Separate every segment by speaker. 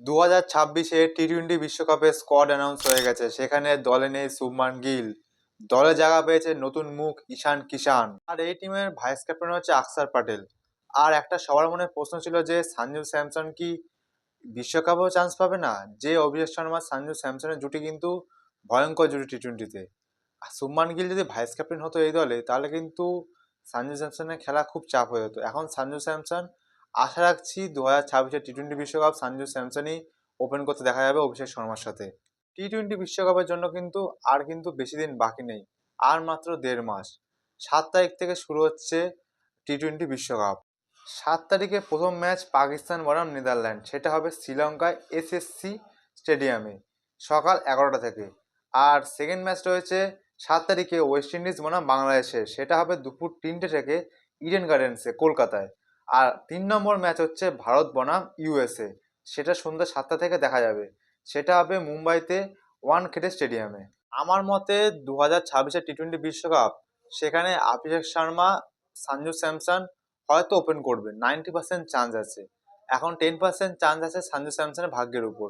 Speaker 1: 2026-এ T twenty বিশ্বকাপের squad announce হয়ে গেছে। সেখানে দলে নেই শুভমান গিল, দলে জায়গা পেয়েছে নতুন মুখ ঈশান কিষান, আর এই টিমের ভাইস ক্যাপ্টেন হচ্ছে আকসার প্যাটেল। আর একটা সবার মনে প্রশ্ন ছিল যে সঞ্জু স্যামসন কি বিশ্বকাপেও চান্স পাবে না? যে অভিষেক শর্মা সঞ্জু স্যামসনের জুটি কিন্তু ভয়ঙ্কর জুটি টি-টোয়েন্টিতে। আর শুভমান গিল যদি ভাইস ক্যাপ্টেন হতো এই দলে, তাহলে কিন্তু সঞ্জু স্যামসনের খেলা খুব চাপ হয়ে যেত। এখন সঞ্জু স্যামসন, আশা রাখছি 2026-এর টি-টোয়েন্টি বিশ্বকাপ সঞ্জু স্যামসনই ওপেন করতে দেখা যাবে অভিষেক শর্মার সাথে। টি-টোয়েন্টি বিশ্বকাপের জন্য কিন্তু বেশি দিন বাকি নেই, আর মাত্র 1.5 মাস। 7 তারিখ থেকে শুরু হচ্ছে টি-টোয়েন্টি বিশ্বকাপ। 7 তারিখে প্রথম ম্যাচ পাকিস্তান বনাম নেদারল্যান্ড, সেটা হবে শ্রীলঙ্কায় এসএসসি স্টেডিয়ামে সকাল 11টা থেকে। আর সেকেন্ড ম্যাচ রয়েছে 7 তারিখে ওয়েস্ট ইন্ডিজ বনাম বাংলাদেশে, সেটা হবে দুপুর 3টে থেকে ইডেন গার্ডেন্সে কলকাতায়। আর 3 নম্বর ম্যাচ হচ্ছে ভারত বনাম ইউএসএ, সেটা সন্ধ্যা 7টা থেকে দেখা যাবে, সেটা হবে মুম্বাইতে ওয়ানখেড়ে স্টেডিয়ামে। আমার মতে 2026-এর টি-টোয়েন্টি বিশ্বকাপ, সেখানে অভিষেক শর্মা, সঞ্জু স্যামসন হয়তো ওপেন করবে, 90% চান্স আছে। এখন 10% চান্স আছে সঞ্জু স্যামসনের ভাগ্যের উপর।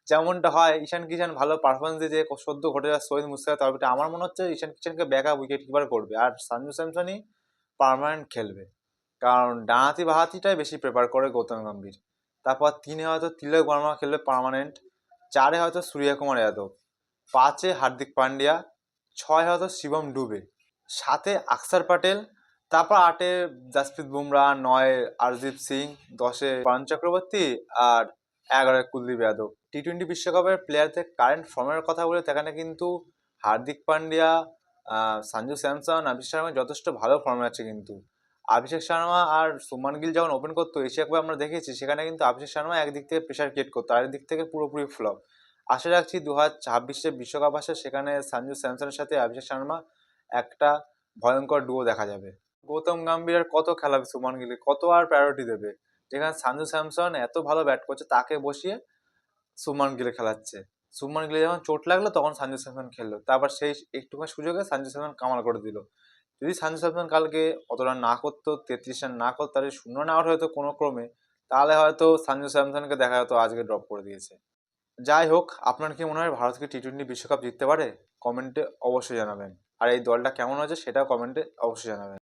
Speaker 1: যেমনটা হয়, ঈশান কিষান ভালো পারফরমেন্স দিয়ে যে সদ্য ঘটে যাওয়া শহীদ মুস্তাফিজ তবে আমার মনে হচ্ছে ঈশান কিষানকে ব্যাকআপ উইকেট কিপার করবে, আর সঞ্জু স্যামসনই পার্মানেন্ট খেলবে। কারণ ডানহাতি বাহাতিটাই বেশি প্রেফার করে গৌতম গম্ভীর। তারপর 3-এ হয়তো তিলক বর্মা খেলবে পার্মানেন্ট, 4-এ হয়তো সূর্যকুমার যাদব, 5-এ হার্দিক পান্ডিয়া, 6-এ হয়তো শিবম ডুবে, 7-এ আকসার প্যাটেল, তারপর 8-এ জাসপ্রীত বুমরা, 9-এ অর্শদীপ সিং, 10-এ পারুণ চক্রবর্তী, আর 11-এ কুলদীপ যাদব। টি-টোয়েন্টি বিশ্বকাপের প্লেয়ারদের কারেন্ট ফর্মের কথা বলে সেখানে কিন্তু হার্দিক পান্ডিয়া, সঞ্জু স্যামসন, অভিষেক শর্মা যথেষ্ট ভালো ফর্মে আছে। কিন্তু অভিষেক শর্মা আর শুভমান গিল যখন ওপেন করতো এশিয়া কাপে আমরা দেখেছি, সেখানে কিন্তু অভিষেক শর্মা একদিক থেকে প্রেশার ক্রিয়েট করতো, আর একদিক থেকে পুরোপুরি ফ্লপ। আশা রাখছি 2026-এ বিশ্বকাপ আসে, সেখানে সঞ্জু স্যামসনের সাথে অভিষেক শর্মা একটা ভয়ঙ্কর ডুও দেখা যাবে। গৌতম গম্ভীর আর কত খেলাবে শুভমান গিল, কত আর প্রায়োরিটি দেবে? যেখানে সঞ্জু স্যামসন এত ভালো ব্যাট করছে, তাকে বসিয়ে শুভমান গিলে খেলাচ্ছে। শুভমান গিলে যখন চোট লাগলো তখন সঞ্জু স্যামসন খেললো, তারপর সেই একটুখানি সুযোগে সঞ্জু স্যামসন কামাল করে দিল। যদি সঞ্জু স্যামসন কালকে অত রান না করতো, 33 রান না করতো, তাহলে 0 না আউট হয়তো কোনো ক্রমে, তাহলে হয়তো সঞ্জু স্যামসনকে দেখা যেত আজকে ড্রপ করে দিয়েছে। যাই হোক, আপনার কি মনে হয় ভারত কি টি-টোয়েন্টি বিশ্বকাপ জিততে পারে? কমেন্টে অবশ্যই জানাবেন। আর এই দলটা কেমন হয়েছে সেটাও কমেন্টে অবশ্যই জানাবেন।